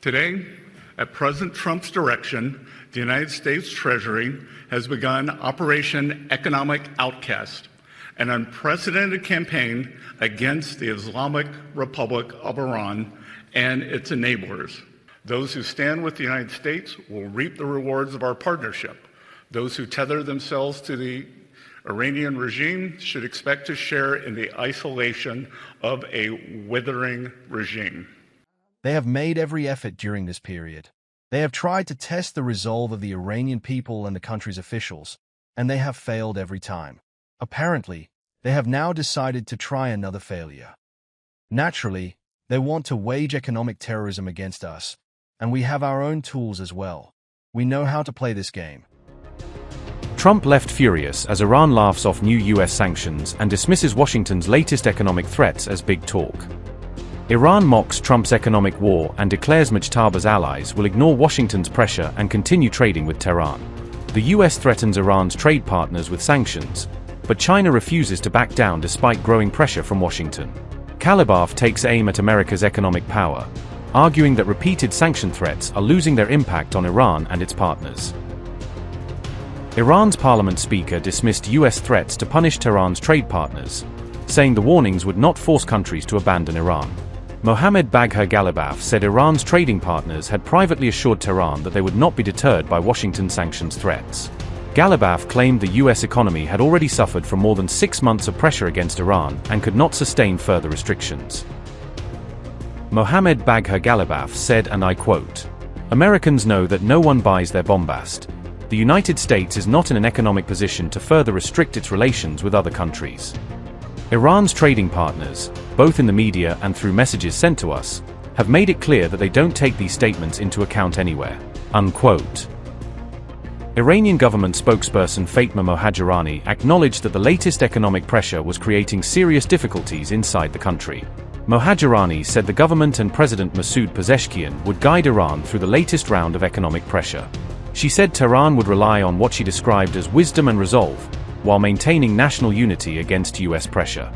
Today, at President Trump's direction, the United States Treasury has begun Operation Economic Outcast, an unprecedented campaign against the Islamic Republic of Iran and its enablers. Those who stand with the United States will reap the rewards of our partnership. Those who tether themselves to the Iranian regime should expect to share in the isolation of a withering regime. They have made every effort during this period. They have tried to test the resolve of the Iranian people and the country's officials, and they have failed every time. Apparently, they have now decided to try another failure. Naturally, they want to wage economic terrorism against us, and we have our own tools as well. We know how to play this game. Trump left furious as Iran laughs off new U.S. sanctions and dismisses Washington's latest economic threats as big talk. Iran mocks Trump's economic war and declares Mujtaba's allies will ignore Washington's pressure and continue trading with Tehran. The U.S. threatens Iran's trade partners with sanctions, but China refuses to back down despite growing pressure from Washington. Ghalibaf takes aim at America's economic power, arguing that repeated sanction threats are losing their impact on Iran and its partners. Iran's parliament speaker dismissed U.S. threats to punish Tehran's trade partners, saying the warnings would not force countries to abandon Iran. Mohammad Bagher Ghalibaf said Iran's trading partners had privately assured Tehran that they would not be deterred by Washington sanctions threats. Ghalibaf claimed the U.S. economy had already suffered from more than 6 months of pressure against Iran and could not sustain further restrictions. Mohammad Bagher Ghalibaf said, and I quote, "Americans know that no one buys their bombast. The United States is not in an economic position to further restrict its relations with other countries. Iran's trading partners, both in the media and through messages sent to us, have made it clear that they don't take these statements into account anywhere." Unquote. Iranian government spokesperson Fatemeh Mohajerani acknowledged that the latest economic pressure was creating serious difficulties inside the country. Mohajerani said the government and President Masoud Pezeshkian would guide Iran through the latest round of economic pressure. She said Tehran would rely on what she described as wisdom and resolve, while maintaining national unity against U.S. pressure.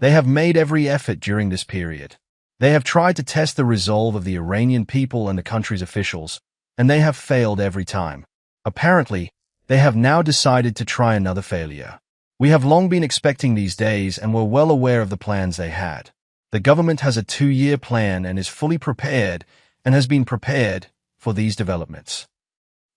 They have made every effort during this period. They have tried to test the resolve of the Iranian people and the country's officials, and they have failed every time. Apparently, they have now decided to try another failure. We have long been expecting these days and were well aware of the plans they had. The government has a 2-year plan and is fully prepared and has been prepared for these developments.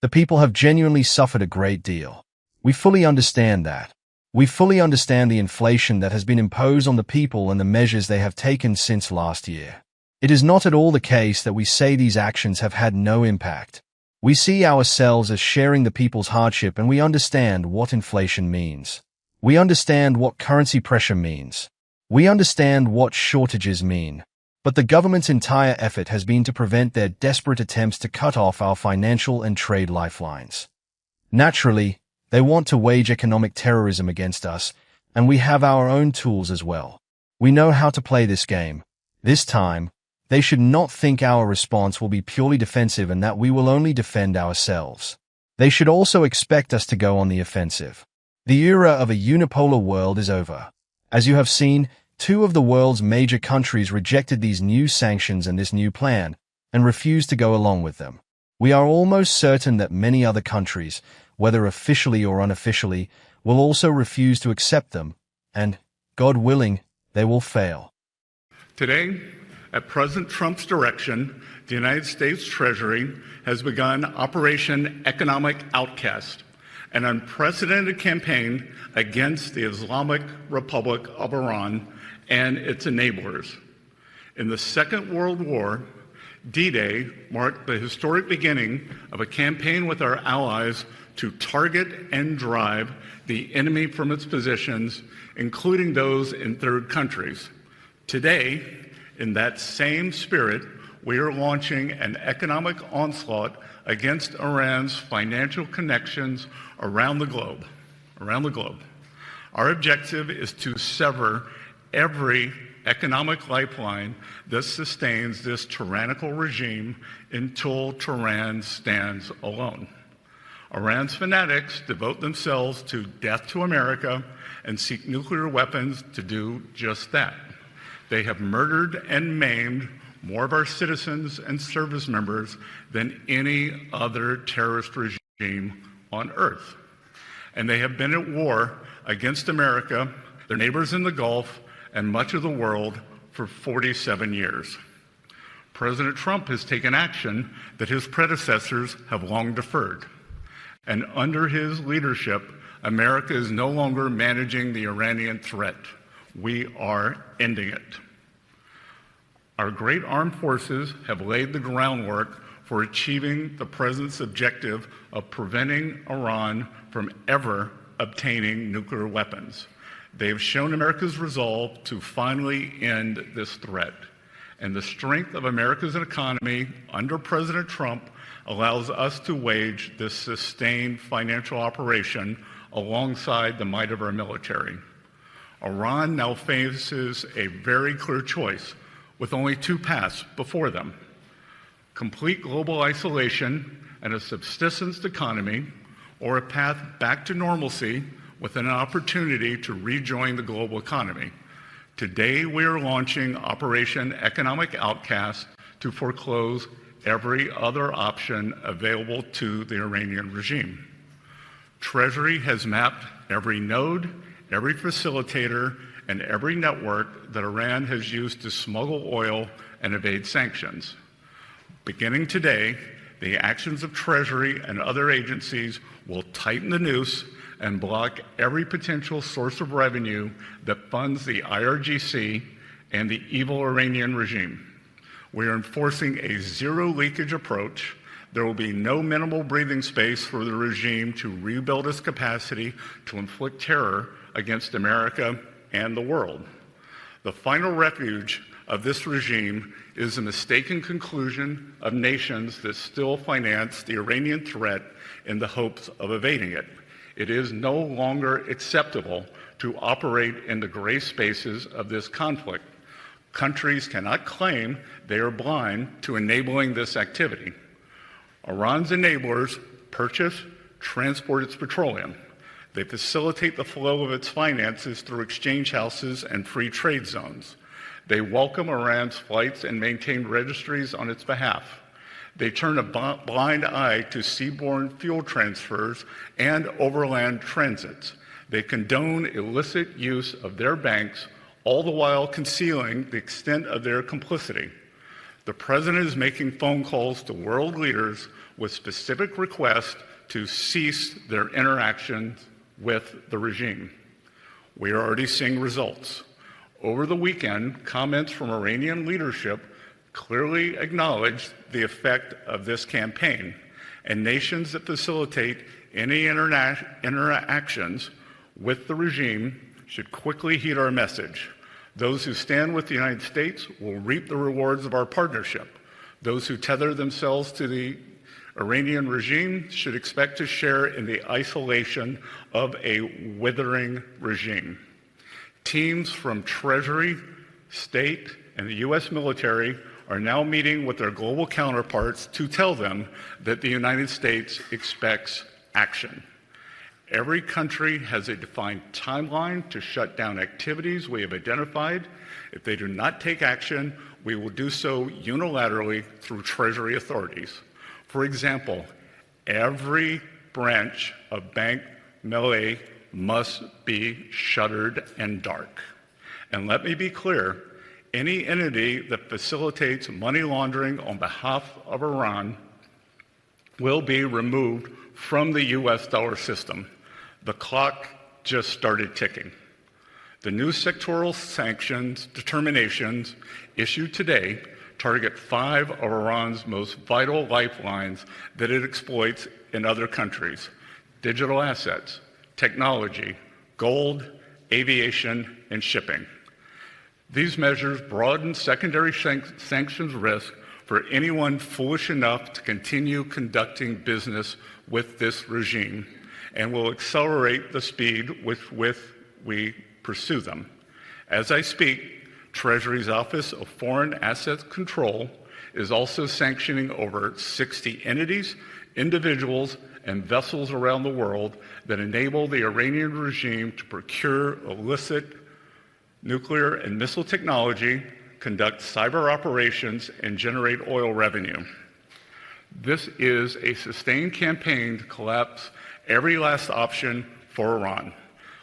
The people have genuinely suffered a great deal. We fully understand that. We fully understand the inflation that has been imposed on the people and the measures they have taken since last year. It is not at all the case that we say these actions have had no impact. We see ourselves as sharing the people's hardship, and we understand what inflation means. We understand what currency pressure means. We understand what shortages mean. But the government's entire effort has been to prevent their desperate attempts to cut off our financial and trade lifelines. Naturally, they want to wage economic terrorism against us, and we have our own tools as well. We know how to play this game. This time, they should not think our response will be purely defensive and that we will only defend ourselves. They should also expect us to go on the offensive. The era of a unipolar world is over. As you have seen, 2 of the world's major countries rejected these new sanctions and this new plan, and refused to go along with them. We are almost certain that many other countries, whether officially or unofficially, will also refuse to accept them, and, God willing, they will fail. Today, at President Trump's direction, the United States Treasury has begun Operation Economic Outcast, an unprecedented campaign against the Islamic Republic of Iran and its enablers. In the Second World War, D-Day marked the historic beginning of a campaign with our allies to target and drive the enemy from its positions, including those in third countries. Today, in that same spirit, we are launching an economic onslaught against Iran's financial connections around the globe. Our objective is to sever every economic lifeline that sustains this tyrannical regime until Tehran stands alone. Iran's fanatics devote themselves to death to America and seek nuclear weapons to do just that. They have murdered and maimed more of our citizens and service members than any other terrorist regime on earth. And they have been at war against America, their neighbors in the Gulf, and much of the world for 47 years. President Trump has taken action that his predecessors have long deferred. And under his leadership, America is no longer managing the Iranian threat. We are ending it. Our great armed forces have laid the groundwork for achieving the President's objective of preventing Iran from ever obtaining nuclear weapons. They have shown America's resolve to finally end this threat. And the strength of America's economy under President Trump allows us to wage this sustained financial operation alongside the might of our military. Iran now faces a very clear choice with only two paths before them: complete global isolation and a subsistence economy, or a path back to normalcy with an opportunity to rejoin the global economy. Today, we are launching Operation Economic Outcast to foreclose every other option available to the Iranian regime. Treasury has mapped every node, every facilitator, and every network that Iran has used to smuggle oil and evade sanctions. Beginning today, the actions of Treasury and other agencies will tighten the noose and block every potential source of revenue that funds the IRGC and the evil Iranian regime. We are enforcing a zero leakage approach. There will be no minimal breathing space for the regime to rebuild its capacity to inflict terror against America and the world. The final refuge of this regime is the mistaken conclusion of nations that still finance the Iranian threat in the hopes of evading it. It is no longer acceptable to operate in the gray spaces of this conflict. Countries cannot claim they are blind to enabling this activity. Iran's enablers purchase, transport its petroleum. They facilitate the flow of its finances through exchange houses and free trade zones. They welcome Iran's flights and maintain registries on its behalf. They turn a blind eye to seaborne fuel transfers and overland transits. They condone illicit use of their banks, all the while concealing the extent of their complicity. The President is making phone calls to world leaders with specific requests to cease their interactions with the regime. We are already seeing results. Over the weekend, comments from Iranian leadership clearly acknowledged the effect of this campaign, and nations that facilitate any interactions with the regime should quickly heed our message. Those who stand with the United States will reap the rewards of our partnership. Those who tether themselves to the Iranian regime should expect to share in the isolation of a withering regime. Teams from Treasury, State, and the U.S. military are now meeting with their global counterparts to tell them that the United States expects action. Every country has a defined timeline to shut down activities we have identified. If they do not take action, we will do so unilaterally through Treasury authorities. For example, every branch of Bank Melay must be shuttered and dark. And let me be clear, any entity that facilitates money laundering on behalf of Iran will be removed from the US dollar system. The clock just started ticking. The new sectoral sanctions determinations issued today target 5 of Iran's most vital lifelines that it exploits in other countries: digital assets, technology, gold, aviation, and shipping. These measures broaden secondary sanctions risk for anyone foolish enough to continue conducting business with this regime, and will accelerate the speed with which we pursue them. As I speak, Treasury's Office of Foreign Assets Control is also sanctioning over 60 entities, individuals, and vessels around the world that enable the Iranian regime to procure illicit nuclear and missile technology, conduct cyber operations, and generate oil revenue. This is a sustained campaign to collapse every last option for Iran.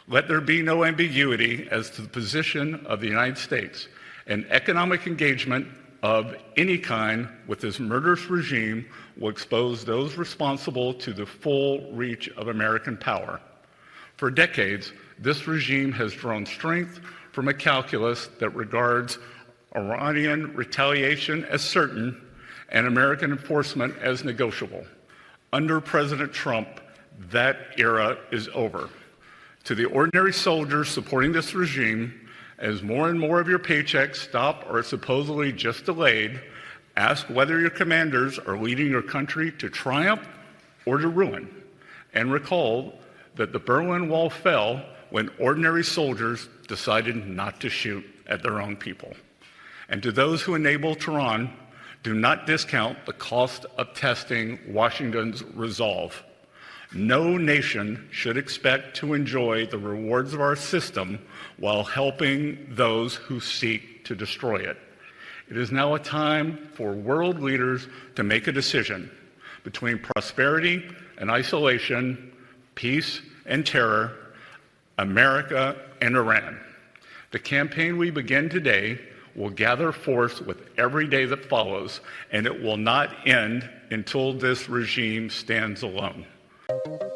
Let there be no ambiguity as to the position of the United States. An economic engagement of any kind with this murderous regime will expose those responsible to the full reach of American power. For decades, this regime has drawn strength from a calculus that regards Iranian retaliation as certain and American enforcement as negotiable. Under President Trump, that era is over. To the ordinary soldiers supporting this regime, as more and more of your paychecks stop or are supposedly just delayed, ask whether your commanders are leading your country to triumph or to ruin. And recall that the Berlin Wall fell when ordinary soldiers decided not to shoot at their own people. And to those who enable Tehran, do not discount the cost of testing Washington's resolve. No nation should expect to enjoy the rewards of our system while helping those who seek to destroy it. It is now a time for world leaders to make a decision between prosperity and isolation, peace and terror, America and Iran. The campaign we begin today will gather force with every day that follows, and it will not end until this regime stands alone.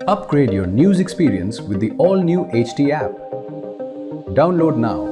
Upgrade your news experience with the all-new HT app. Download now